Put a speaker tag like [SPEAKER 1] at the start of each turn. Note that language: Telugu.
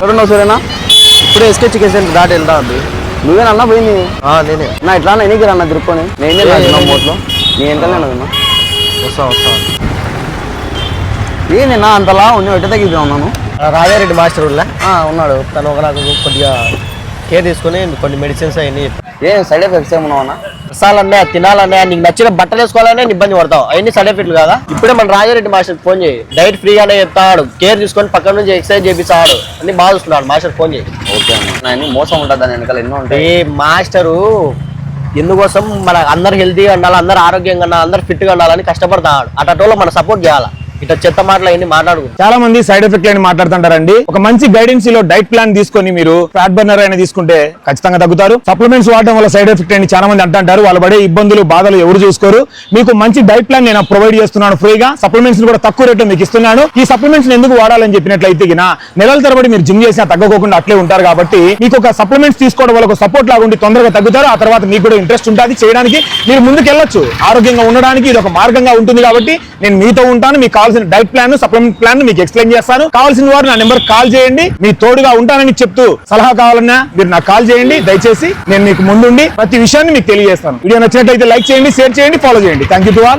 [SPEAKER 1] ఎవరున్నావు సరేనా?
[SPEAKER 2] ఇప్పుడు ఎస్కే చికెన్ సెంటర్ దాటి వెళ్తా ఉంది.
[SPEAKER 1] నువ్వేనన్నా పోయింది?
[SPEAKER 2] నేనే
[SPEAKER 1] నా ఇట్లా ఎన్నికి రన్నా తిరుక్కొని నేనే రాజున్నా మోట్లో నీ వెంటనే అన్నదన్నా.
[SPEAKER 2] వస్తా
[SPEAKER 1] ఏందన్నా అంతలా ఉంది ఎట్ట తగ్గిద్దా ఉన్నాను?
[SPEAKER 2] రాజారెడ్డి మాస్టర్ ఉన్నా
[SPEAKER 1] ఉన్నాడు.
[SPEAKER 2] తను ఒక నాకు కొద్దిగా కేర్ తీసుకుని కొన్ని మెడిసిన్స్ అవన్నీ
[SPEAKER 1] ఏం సైడ్ ఎఫెక్ట్స్ ఏమన్నావన్నా?
[SPEAKER 2] రసాలన్నా తినాలన్నా నీకు నచ్చిన బట్టలు వేసుకోవాలనే ఇబ్బంది పడతావు. అవన్నీ సైడ్ ఎఫెక్ట్లు కదా. ఇప్పుడే మన రాజారెడ్డి మాస్టర్ ఫోన్ చేయి. డైట్ ఫ్రీగానే చెప్తాడు, కేర్ తీసుకొని పక్కన నుంచి ఎక్సర్సైజ్ చేపిస్తాడు, అన్ని బాగా చూస్తున్నాడు. మాస్టర్ ఫోన్ చేయి.
[SPEAKER 1] ఓకే అన్న. మోసం ఉంటుంది దాని వెనకాల ఎన్నో ఉంటాయి.
[SPEAKER 2] ఏ మాస్టరు ఎందుకోసం మన అందరు హెల్తీగా ఉండాలి, అందరు ఆరోగ్యంగా ఉండాలి, అందరు ఫిట్గా ఉండాలని కష్టపడతాడు. అటోలో మనం సపోర్ట్ చేయాలి. ఇట్లా చెత్త మాటలు అన్ని మాట్లాడుకు.
[SPEAKER 3] చాలా మంది సైడ్ ఎఫెక్ట్ అని మాట్లాడుతుంటారండి. ఒక మంచి గైడెన్స్ లో డైట్ ప్లాన్ తీసుకొని మీరు ఫ్యాట్ బర్నర్ అయినా తీసుకుంటే ఖచ్చితంగా తగ్గుతారు. సప్లిమెంట్స్ వాడడం వల్ల సైడ్ ఎఫెక్ట్ అని చాలా మంది అంటారు. వాళ్ళు పడే ఇబ్బందులు బాధలు ఎవరు చూసుకోరు. మీకు మంచి డైట్ ప్లాన్ నేను ప్రొవైడ్ చేస్తున్నాను ఫ్రీగా. సప్లిమెంట్స్ కూడా తక్కువ రేట్లో మీకు ఇస్తున్నాను. ఈ సప్లిమెంట్స్ ఎందుకు వాడాలని చెప్పినట్లయితే నెలల తరబడి మీరు జిమ్ చేసినా తగ్గకోకుండా అట్లే ఉంటారు కాబట్టి మీకు ఒక సప్లిమెంట్స్ తీసుకోవడం వల్ల ఒక సపోర్ట్ లాగా ఉండి తొందరగా తగ్గుతారు. ఆ తర్వాత మీకు కూడా ఇంట్రెస్ట్ ఉంటుంది చేయడానికి, మీరు ముందుకు వెళ్ళొచ్చు. ఆరోగ్యంగా ఉండడానికి ఇది ఒక మార్గంగా ఉంటుంది కాబట్టి నేను మీతో ఉంటాను. మీకు కావాల్సిన డైట్ ప్లాన్ సప్లిమెంట్ ప్లాన్ మీకు ఎక్స్ప్లెయిన్ చేస్తాను. కావాల్సిన వారు నా నెంబర్ కాల్ చేయండి. మీ తోడుగా ఉంటానని చెప్తూ సలహా కావాలన్నా మీరు నాకు కాల్ చేయండి. దయచేసి నేను మీకు ముందుండి ప్రతి విషయాన్ని మీకు తెలియజేస్తాను. వీడియో నచ్చినట్లయితే లైక్ చేయండి, షేర్ చేయండి, ఫాలో చేయండి. Thank you to all.